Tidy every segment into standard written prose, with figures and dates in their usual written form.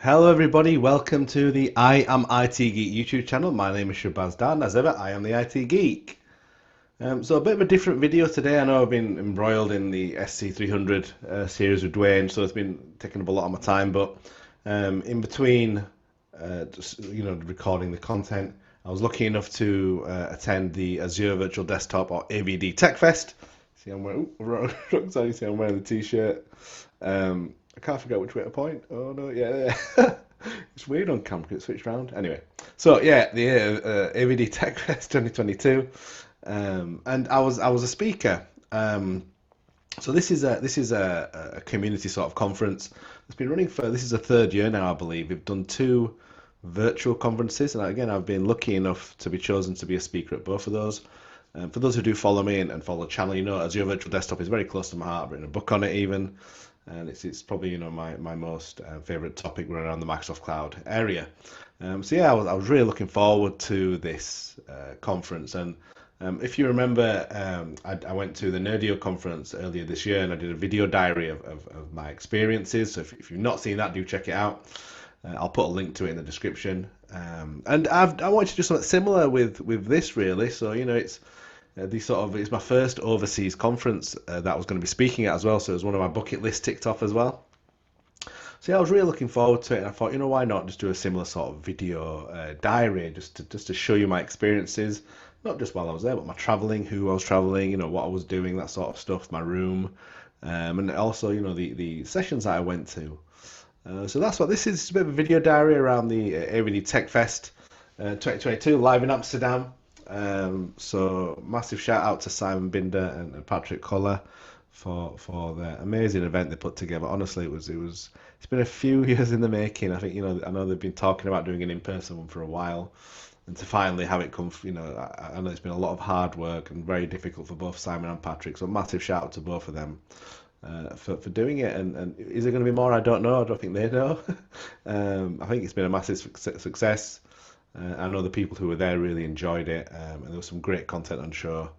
Hello everybody, welcome to the I Am IT Geek YouTube channel. My name is Shabazz Dan. As ever, I am the IT Geek. So a bit of a different video today. I know I've been embroiled in the SC300 series with Dwayne, so it's been taking up a lot of my time. But in between, just recording the content, I was lucky enough to attend the Azure Virtual Desktop or AVD TechFest. See, I'm wearing you see I'm wearing the t-shirt. I can't figure out which way to point. Oh no, yeah, yeah. It's weird on camera 'cause it switched around. Anyway, so yeah, the AVD TechFest 2022, and I was a speaker. So this is a community sort of conference. It's been running for this is the third year now, I believe. We've done two virtual conferences, and again, I've been lucky enough to be chosen to be a speaker at both of those. For those who do follow me and follow the channel, you know Azure Virtual Desktop is very close to my heart. I've written a book on it even, and it's probably my most favorite topic around the Microsoft Cloud area. So yeah, I was really looking forward to this conference, and if you remember, I went to the Nerdio conference earlier this year, and I did a video diary of my experiences. So if you've not seen that, do check it out. I'll put a link to it in the description. And I wanted to do something similar with this really. So it's my first overseas conference that I was going to be speaking at as well. So it was one of my bucket list ticked off as well. So yeah, I was really looking forward to it, and I thought, why not just do a similar sort of video diary, just to show you my experiences, not just while I was there, but my traveling, who I was traveling, what I was doing, that sort of stuff, my room, and also the sessions that I went to. So that's what this is. It's a bit of a video diary around the AVD TechFest 2022 live in Amsterdam. So massive shout out to Simon Binder and Patrick Culler for the amazing event they put together. Honestly, it's been a few years in the making. I think I know they've been talking about doing an in-person one for a while, and to finally have it come. I know it's been a lot of hard work and very difficult for both Simon and Patrick. So massive shout out to both of them for doing it. And is there going to be more? I don't know. I don't think they know. I think it's been a massive success. I know the people who were there really enjoyed it, and there was some great content on show,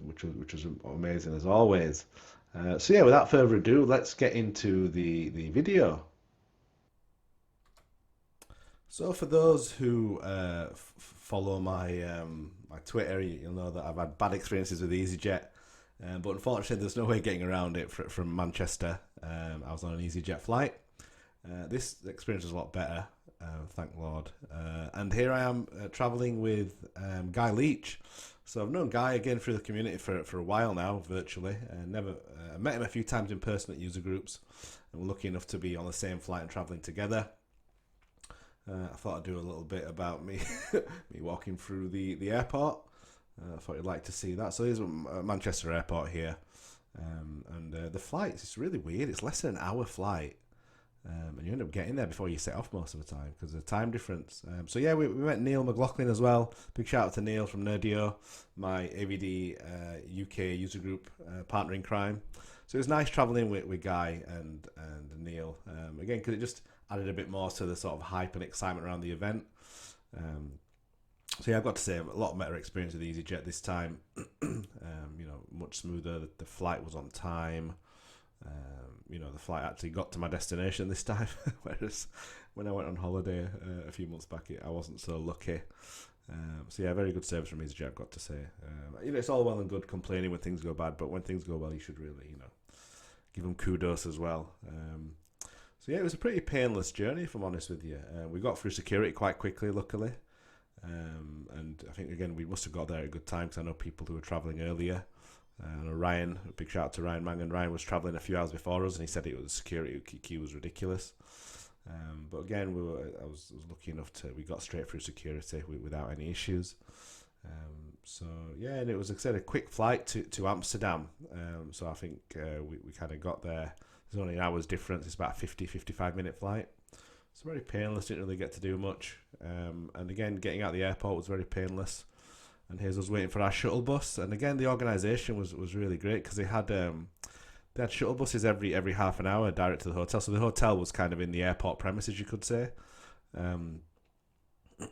which was amazing as always. So yeah, without further ado, let's get into the video. So for those who follow my Twitter, you'll know that I've had bad experiences with EasyJet, but unfortunately, there's no way getting around it from Manchester. I was on an EasyJet flight. This experience was a lot better, thank Lord. And here I am traveling with Guy Leach. So I've known Guy again through the community for a while now, virtually. Never met him a few times in person at user groups, and we're lucky enough to be on the same flight and traveling together. I thought I'd do a little bit about me me walking through the airport. I thought you'd like to see that. So here's Manchester Airport here, and the flights. It's really weird. It's less than an hour flight. And you end up getting there before you set off most of the time because of the time difference. So yeah, we met Neil McLaughlin as well. Big shout out to Neil from Nerdio, my AVD UK user group partner in crime. So it was nice travelling with Guy and Neil again because it just added a bit more to the sort of hype and excitement around the event. So yeah, I've got to say a lot better experience with EasyJet this time. Much smoother. The flight was on time. The flight actually got to my destination this time, whereas when I went on holiday a few months back, I wasn't so lucky. So yeah, very good service from EasyJet, I've got to say. It's all well and good complaining when things go bad, but when things go well, you should really, give them kudos as well. So yeah, it was a pretty painless journey, if I'm honest with you. We got through security quite quickly, luckily. And I think, again, we must have got there at a good time because I know people who were travelling earlier. I know Ryan, a big shout out to Ryan Mangan. Ryan was travelling a few hours before us, and he said it was security queue was ridiculous. But again, I was lucky enough we got straight through security without any issues. So yeah, and it was, like I said, a quick flight to Amsterdam. So I think we kind of got there. There's only an hour's difference. It's about a 55-minute flight. It's very painless. Didn't really get to do much. And again, getting out of the airport was very painless. And here's us waiting for our shuttle bus. And again, the organisation was really great because they had shuttle buses every half an hour direct to the hotel. So the hotel was kind of in the airport premises, you could say.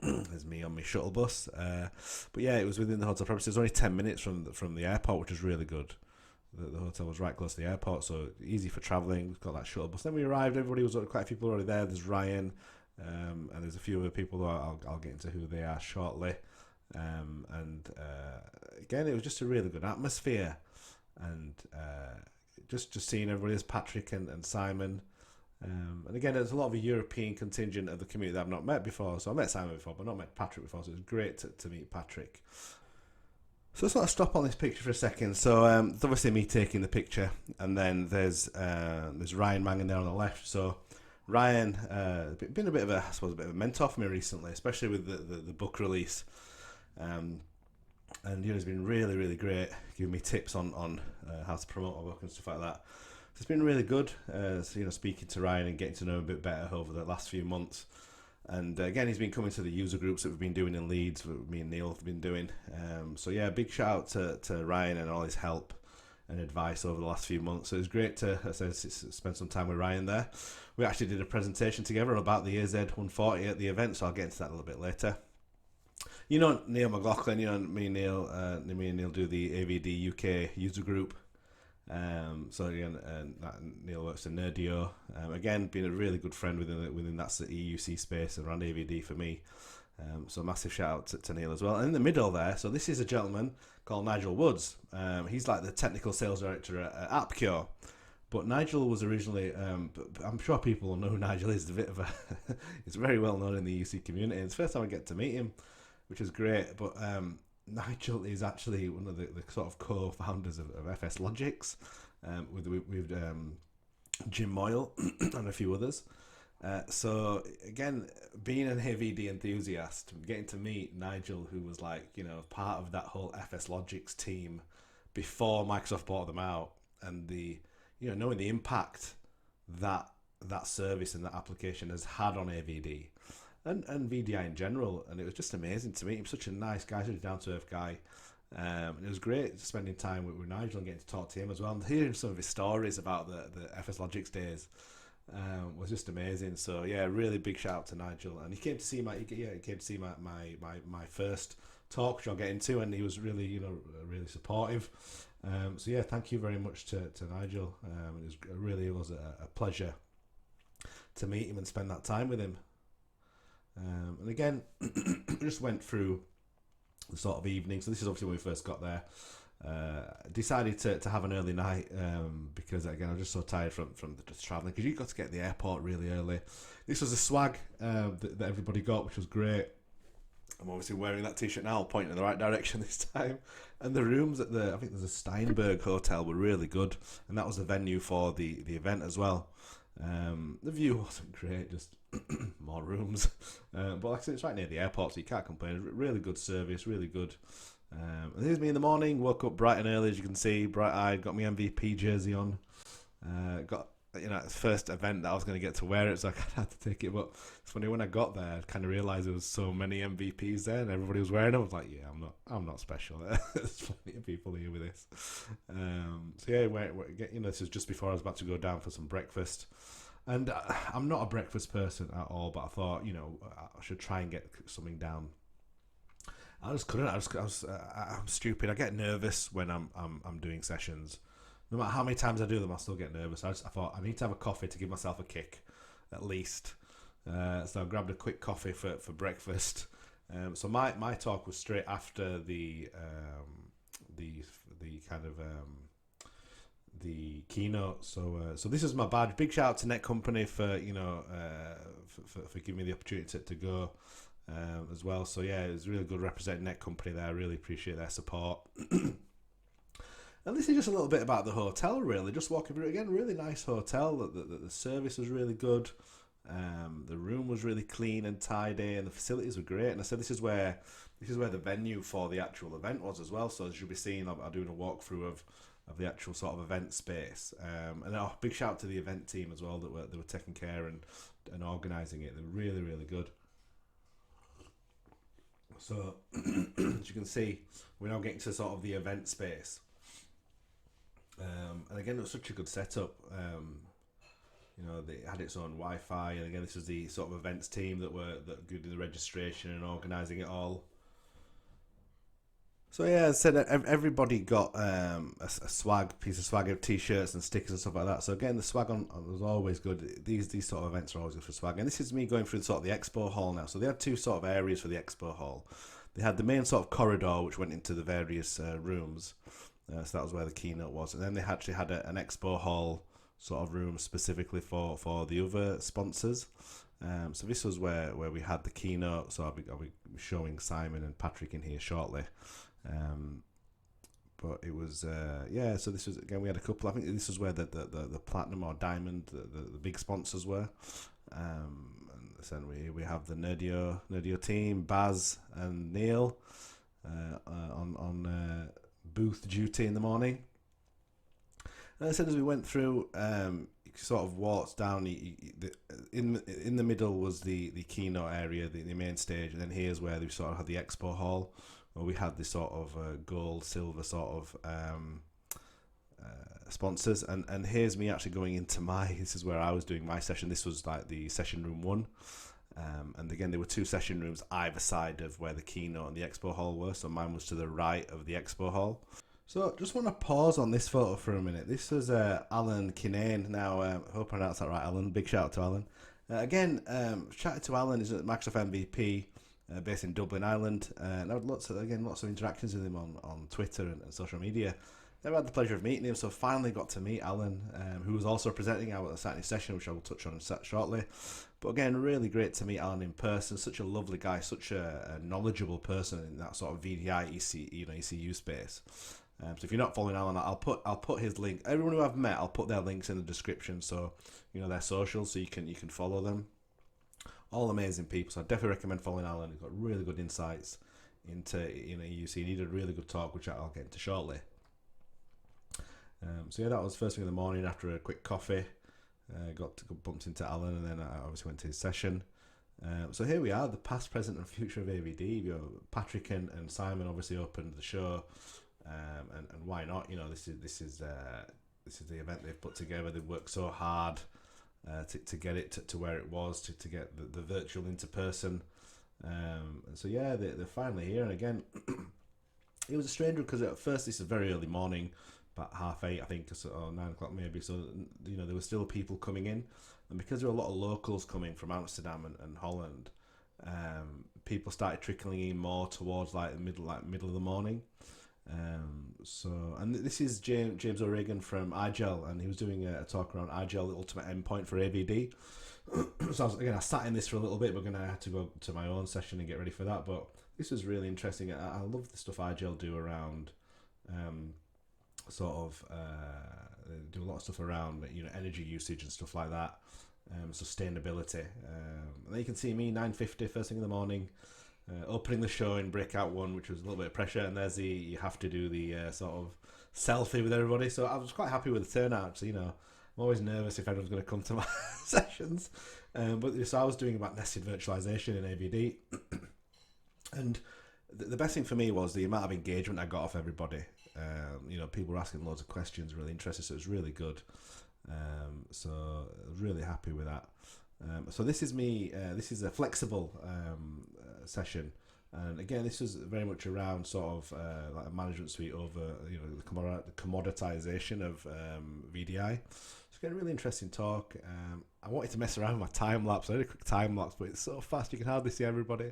There's me on my shuttle bus. But yeah, it was within the hotel premises. It was only 10 minutes from the airport, which was really good. the hotel was right close to the airport, so easy for travelling. We've got that shuttle bus. Then we arrived. Everybody was quite a few people already there. There's Ryan, and there's a few other people who I'll get into who they are shortly. Again, it was just a really good atmosphere, and just seeing everybody. There's Patrick and Simon. And again, there's a lot of a European contingent of the community that I've not met before. So I met Simon before, but not met Patrick before. So it was great to meet Patrick. So let's sort of stop on this picture for a second. So it's obviously me taking the picture, and then there's Ryan Mangan there on the left. So Ryan, been a bit of a mentor for me recently, especially with the book release. And he's been really, really great, giving me tips on how to promote my book and stuff like that. So it's been really good, speaking to Ryan and getting to know him a bit better over the last few months. And again, he's been coming to the user groups that we've been doing in Leeds, that me and Neil have been doing. So yeah, big shout out to Ryan and all his help and advice over the last few months. So it was great to spend some time with Ryan there. We actually did a presentation together about the AZ140 at the event, so I'll get into that a little bit later. You know Neil McLaughlin, me and Neil do the AVD UK user group. So again, Neil works in Nerdio. Again, being a really good friend within that EUC space around AVD for me. So massive shout out to Neil as well. And in the middle there, so this is a gentleman called Nigel Woods. He's like the technical sales director at AppCure. But Nigel was originally, I'm sure people will know who Nigel is. He's very well known in the EUC community. It's the first time I get to meet him, which is great. But Nigel is actually one of the sort of co-founders of FS Logics, with Jim Moyle and a few others. So again, being an AVD enthusiast, getting to meet Nigel, who was part of that whole FS Logics team before Microsoft bought them out, and knowing the impact that service and that application has had on AVD. And VDI in general, and it was just amazing to meet him. Such a nice guy, such a down-to-earth guy, and it was great spending time with Nigel and getting to talk to him as well, and hearing some of his stories about the FS Logics days was just amazing. So yeah, really big shout out to Nigel, and he came to see my first talk, which I'll get into, and he was really really supportive. So yeah, thank you very much to Nigel. It really was a pleasure to meet him and spend that time with him. And again, just went through the sort of evening. So this is obviously when we first got there. Decided to have an early night because again I was just so tired from just travelling, because you got to get to the airport really early. This was a swag that everybody got, which was great. I'm obviously wearing that t-shirt now, pointing in the right direction this time. And the rooms at I think there's a Steinberg hotel, were really good, and that was the venue for the event as well. The view wasn't great, just more rooms, but like I said, it's right near the airport, so you can't complain. Really good service, really good. And here's me in the morning, woke up bright and early, as you can see, bright-eyed, got my MVP jersey on, got first event that I was going to get to wear it, so I had to take it. But it's funny, when I got there, I kind of realised there was so many MVPs there and everybody was wearing them. I was like, yeah, I'm not special. There's plenty of people here with this. So yeah, this is just before I was about to go down for some breakfast. And I'm not a breakfast person at all, but I thought, I should try and get something down. I just couldn't. I'm stupid. I get nervous when I'm doing sessions. No matter how many times I do them, I still get nervous. I thought I need to have a coffee to give myself a kick, at least. So I grabbed a quick coffee for breakfast. So my talk was straight after the kind of the keynote. So this is my badge. Big shout out to Netcompany for for giving me the opportunity to go as well. So yeah, it was really good representing Netcompany there. I really appreciate their support. And this is just a little bit about the hotel, really. Just walking through it again, really nice hotel. The service was really good. The room was really clean and tidy, and the facilities were great. And I said this is where the venue for the actual event was as well. So as you'll be seeing, I'm doing a walkthrough of the actual sort of event space. And big shout out to the event team as well that were taking care and organising it. They're really, really good. So as you can see, we're now getting to sort of the event space. And again, it was such a good setup. They had its own Wi-Fi, and again, this was the sort of events team that were doing the registration and organising it all. So yeah, as I said everybody got a swag piece of swag of t-shirts and stickers and stuff like that. So again, the swag on was always good. These sort of events are always good for swag. And this is me going through sort of the expo hall now. So they had two sort of areas for the expo hall. They had the main sort of corridor which went into the various rooms. So that was where the keynote was. And then they actually had an expo hall sort of room specifically for the other sponsors. So this was where we had the keynote. So I'll be showing Simon and Patrick in here shortly. But it was yeah. So this was again. We had a couple. I think this was where the platinum or diamond the big sponsors were. And then we have the Nerdio team, Baz and Neil on booth duty in the morning. And as soon as we went through, you sort of walked down. In the middle was the keynote area, the main stage, and then here's where we sort of had the expo hall, where we had this sort of gold, silver sort of sponsors, and here's me actually going into this is where I was doing my session. This was like the session room 1. And again, there were 2 session rooms either side of where the keynote and the expo hall were. So mine was to the right of the expo hall. So just want to pause on this photo for a minute. This was Alan Kinane. Now, I hope I pronounced that right, Alan. Big shout out to Alan. Again, shout out to Alan. He's a Microsoft MVP based in Dublin, Ireland. And I had lots of interactions with him on Twitter and social media. Never had the pleasure of meeting him, so finally got to meet Alan, who was also presenting our Saturday session, which I will touch on shortly. But again, really great to meet Alan in person. Such a lovely guy, such a knowledgeable person in that sort of VDI ECU space. So if you're not following Alan, I'll put his link. Everyone who I've met, I'll put their links in the description, so their socials, so you can follow them. All amazing people, so I definitely recommend following Alan. He's got really good insights into EUC. He did a really good talk, which I'll get into shortly. So yeah, that was first thing in the morning after a quick coffee. Bumped into Alan, and then I obviously went to his session. So here we are, the past, present, and future of AVD. Patrick and Simon obviously opened the show, and why not? This is the event they've put together. They've worked so hard to get it to where it was, to get the virtual into person. And so yeah, they're finally here. And again, it was a strange one because at first this is very early morning. About 8:30, I think, or 9 o'clock maybe. So there were still people coming in, and because there were a lot of locals coming from Amsterdam and Holland, people started trickling in more towards like the middle of the morning. And this is James O'Regan from iGel, and he was doing a talk around iGel, the ultimate endpoint for AVD. So I sat in this for a little bit, but I had to go to my own session and get ready for that. But this was really interesting. I love the stuff iGel do around. They do a lot of stuff around energy usage and stuff like that, sustainability. And then you can see me 9:50 first thing in the morning, opening the show in breakout 1, which was a little bit of pressure, and there's you have to do the sort of selfie with everybody. So I was quite happy with the turnout. So I'm always nervous if everyone's going to come to my sessions, but so I was doing about nested virtualization in AVD, and the best thing for me was the amount of engagement I got off everybody. People were asking loads of questions, really interested, so it was really good. So I was really happy with that. So this is me. This is a flexible session, and again, this was very much around sort of like a management suite over the commoditization of VDI. So again, a really interesting talk. I wanted to mess around with my time lapse. I did a quick time lapse, but it's so fast you can hardly see everybody.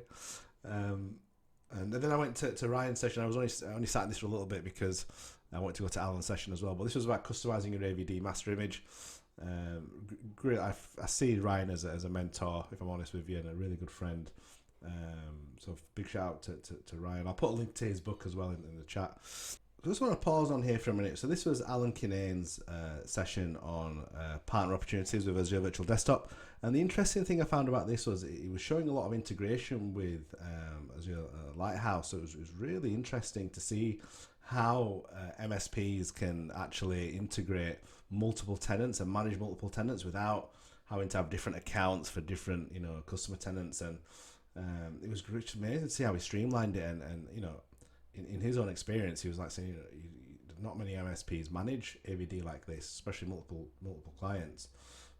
And then I went to Ryan's session. I only sat in this for a little bit because I wanted to go to Alan's session as well. But this was about customizing your AVD master image. Great. I see Ryan as a mentor, if I'm honest with you, and a really good friend. So big shout out to Ryan. I'll put a link to his book as well in the chat. I just want to pause on here for a minute. So this was Alan Kinane's session on partner opportunities with Azure Virtual Desktop. And the interesting thing I found about this was he was showing a lot of integration with Azure Lighthouse. So it was really interesting to see how MSPs can actually integrate multiple tenants and manage multiple tenants without having to have different accounts for different customer tenants. And it was amazing to see how he streamlined it. And in his own experience, he was like saying, not many MSPs manage AVD like this, especially multiple clients.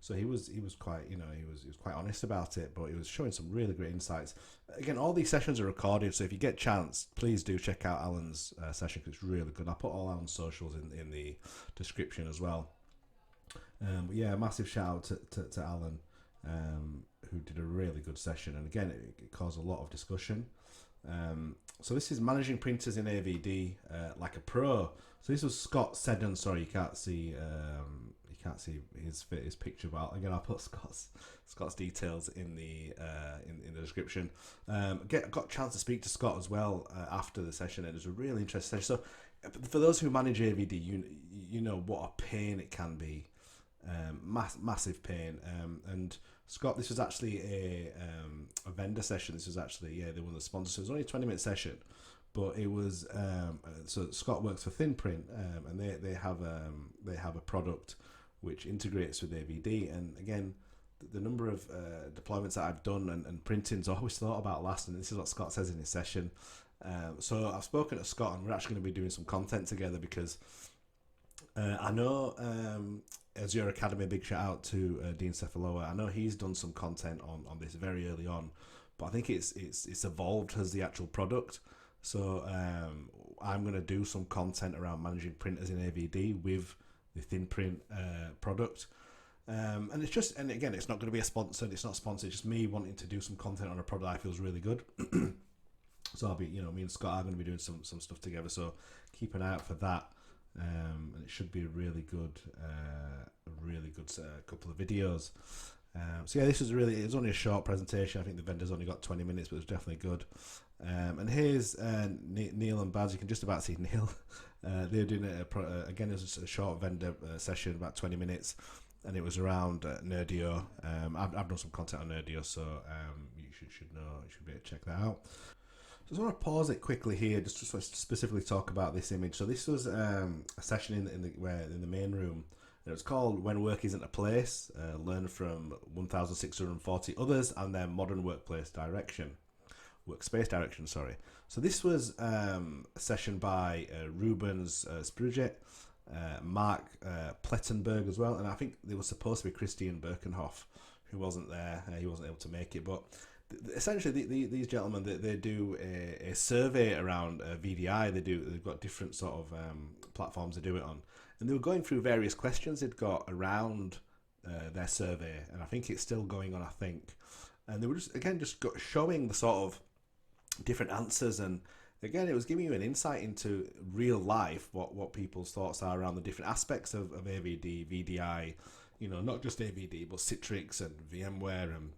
So he was quite, he was quite honest about it, but he was showing some really great insights. Again, all these sessions are recorded, so if you get a chance, please do check out Alan's session, because it's really good. I'll put all Alan's socials in the description as well. But yeah, massive shout out to Alan, who did a really good session, and again, it caused a lot of discussion. So this is managing printers in AVD like a pro. So this was Scott Seddon. Sorry, you can't see his picture, but again, I'll put Scott's details in the in the description. Got a chance to speak to Scott as well after the session, and it was a really interesting session. So for those who manage AVD, you know what a pain it can be. Massive pain, and Scott, this was actually a vendor session. This was actually, they were the sponsors. So it was only a 20-minute session, but it was so Scott works for ThinPrint, and they have a product which integrates with AVD. And again, the number of deployments that I've done and printings I always thought about last, and this is what Scott says in his session. So I've spoken to Scott, and we're actually going to be doing some content together, because I know Azure Academy, big shout out to Dean Cephaloa. I know he's done some content on this very early on, but I think it's evolved as the actual product. So I'm going to do some content around managing printers in AVD with the ThinPrint product. And it's just, and again, it's not going to be it's not sponsored, it's just me wanting to do some content on a product I feel is really good. So I'll be, me and Scott are going to be doing some stuff together, so keep an eye out for that. And it should be a really good couple of videos. So yeah, it was only a short presentation. I think the vendor's only got 20 minutes, but it was definitely good. And here's Neil and Baz. You can just about see Neil. They're doing again, it was a short vendor session, about 20 minutes, and it was around Nerdio. I've done some content on Nerdio, so you should know. You should be able to check that out. So I just want to pause it quickly here, just to specifically talk about this image. So this was a session in the main room. And it was called "When Work Isn't a Place: Learn from 1,640 Others and Their Modern Workplace Workspace Direction." Sorry. So this was a session by Rubens Spruget, Mark Plettenberg as well, and I think there was supposed to be Christian Birkenhoff, who wasn't there. He wasn't able to make it, but essentially these gentlemen, they do a survey around VDI. They've got different sort of platforms they do it on, and they were going through various questions they'd got around their survey, and I think it's still going on, I think. And they were just showing the sort of different answers, and again, it was giving you an insight into real life, what people's thoughts are around the different aspects of AVD, VDI, not just AVD, but Citrix and VMware and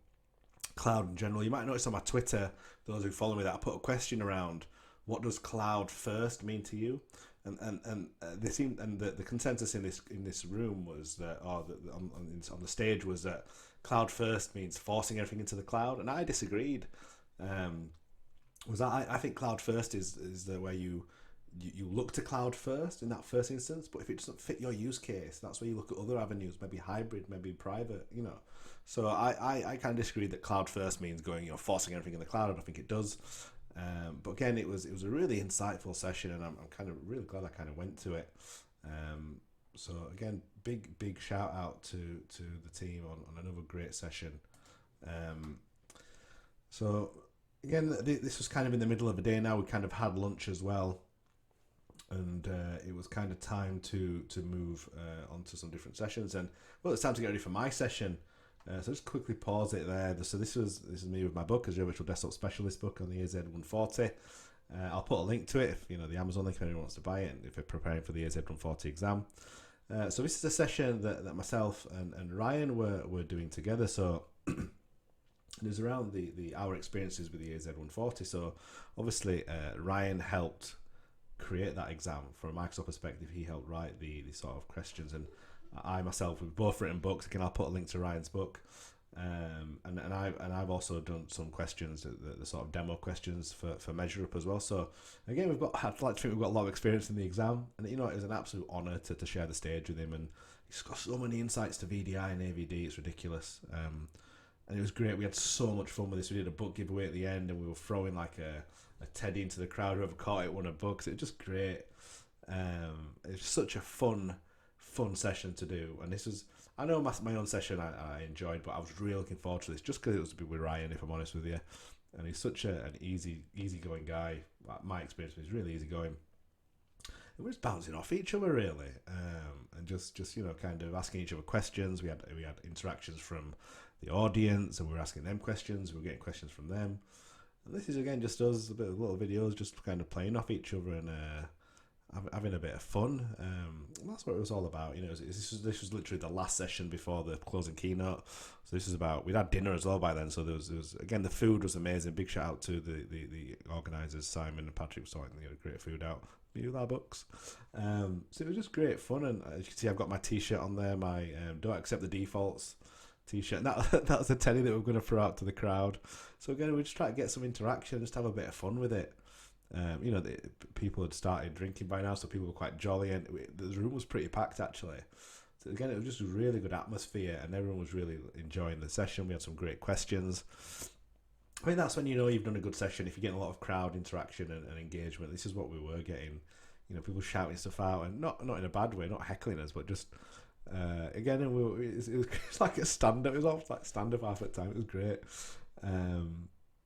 cloud in general. You might notice on my Twitter, those who follow me, that I put a question around, what does cloud first mean to you? And they seemed, and the consensus in this room was that, on the stage, was that cloud first means forcing everything into the cloud, and I disagreed. I think cloud first is the way you look to cloud first in that first instance, but if it doesn't fit your use case, that's where you look at other avenues, maybe hybrid, maybe private, So I kind of disagree that cloud first means going, forcing everything in the cloud. I don't think it does. But again, it was a really insightful session, and I'm kind of really glad I kind of went to it. So again, big shout out to the team on another great session. So again, this was kind of in the middle of the day now. We kind of had lunch as well, and it was kind of time to move on to some different sessions. And it's time to get ready for my session. So just quickly pause it there. So this is me with my book, Azure Virtual Desktop Specialist book on the AZ140. I'll put a link to it, if the Amazon link, if anyone wants to buy it, and if you're preparing for the AZ140 exam. So this is a session that myself and Ryan were doing together. So it was around our experiences with the AZ140. So obviously Ryan helped create that exam. From a Microsoft perspective, he helped write the sort of questions, and I myself, we've both written books. Again, I'll put a link to Ryan's book, and I've also done some questions, the sort of demo questions for MeasureUp as well. So again, I'd like to think we've got a lot of experience in the exam, and it was an absolute honour to share the stage with him. And he's got so many insights to VDI and AVD, it's ridiculous. And it was great. We had so much fun with this. We did a book giveaway at the end, and we were throwing like a teddy into the crowd. Whoever caught it won a book. So it was just great. It was such a fun fun session to do. And this was, I know my own session I enjoyed, but I was really looking forward to this just because it was to be with Ryan, if I'm honest with you. And he's such an easygoing guy. My experience was really easygoing. And we're just bouncing off each other really, and just kind of asking each other questions. We had interactions from the audience, and we were asking them questions. We were getting questions from them. And this is again just us, a bit of little videos, just kind of playing off each other and having a bit of fun. And that's what it was all about. This was literally the last session before the closing keynote. So this is about, we'd had dinner as well by then. So there was again, the food was amazing. Big shout out to the organisers, Simon and Patrick, sorting great food out. New our books. So it was just great fun. And as you can see, I've got my t-shirt on there, my Don't Accept the Defaults t-shirt. And that was a teddy that we were going to throw out to the crowd. So again, we just try to get some interaction, just have a bit of fun with it. People had started drinking by now, so people were quite jolly, and the room was pretty packed actually. So again, it was just a really good atmosphere, and everyone was really enjoying the session. We had some great questions. I mean, that's when you've done a good session, if you're getting a lot of crowd interaction and engagement. This is what we were getting. People shouting stuff out, and not in a bad way, not heckling us, but just again, it was like a stand-up. It was almost like stand-up half the time. It was great.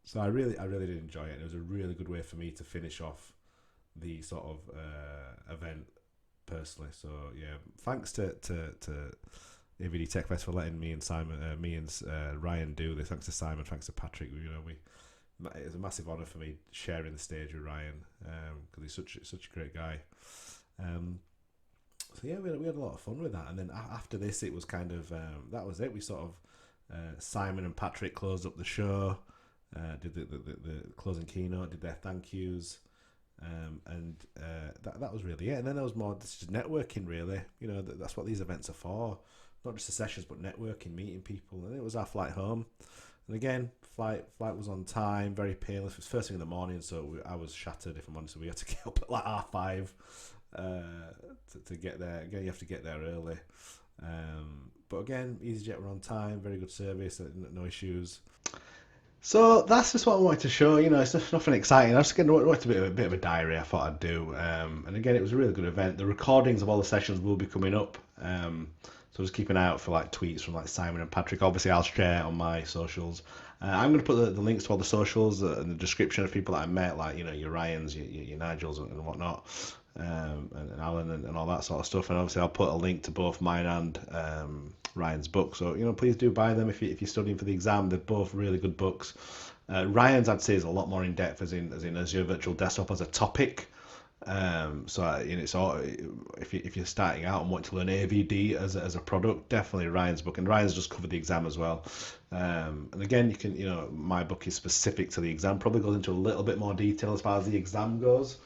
So I really did enjoy it. It was a really good way for me to finish off the sort of event personally. So yeah, thanks to AVD TechFest for letting me and Ryan do this. Thanks to Simon, thanks to Patrick. It was a massive honour for me sharing the stage with Ryan, because he's such a great guy. So yeah, we had a lot of fun with that. And then after this, it was kind of that was it. We sort of Simon and Patrick closed up the show. Did the closing keynote, did their thank yous, and that was really it. And then there was more just networking, really. That's what these events are for, not just the sessions, but networking, meeting people. And it was our flight home, and again, flight was on time, very painless. It was first thing in the morning, so I was shattered, if I'm honest. We had to get up at like 5:30 to get there. Again, you have to get there early, but again, EasyJet were on time, very good service, no issues. So that's just what I wanted to show. It's just nothing exciting. I was just going to write a bit of a diary I thought I'd do. And again, it was a really good event. The recordings of all the sessions will be coming up. So just keep an eye out for like tweets from like Simon and Patrick. Obviously, I'll share on my socials. I'm going to put the links to all the socials in the description of people that I met, like your Ryans, your Nigels and whatnot, and Alan and all that sort of stuff. And obviously, I'll put a link to both mine and Ryan's book. So please do buy them if you're studying for the exam. They're both really good books. Ryan's, I'd say, is a lot more in depth, as in Azure Virtual Desktop as a topic. It's all, if you're starting out and want to learn AVD as a product, definitely Ryan's book. And Ryan's just covered the exam as well. And again, you can, my book is specific to the exam, probably goes into a little bit more detail as far as the exam goes.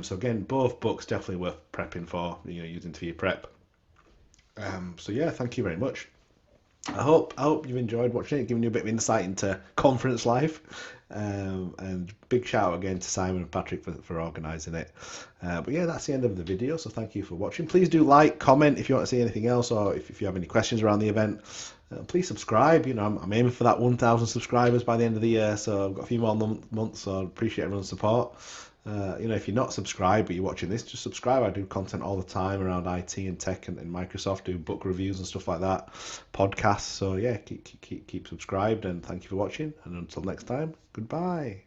So again, both books definitely worth prepping for, using for your prep. So yeah, thank you very much. I hope you've enjoyed watching it, giving you a bit of insight into conference life. And big shout out again to Simon and Patrick for organising it. But yeah, that's the end of the video, so thank you for watching. Please do like, comment if you want to see anything else, or if you have any questions around the event. Please subscribe. I'm aiming for that 1,000 subscribers by the end of the year, so I've got a few more months, so I appreciate everyone's support. If you're not subscribed but you're watching this, just subscribe. I do content all the time around IT and tech and Microsoft, do book reviews and stuff like that, podcasts. So yeah, keep subscribed, and thank you for watching, and until next time, goodbye.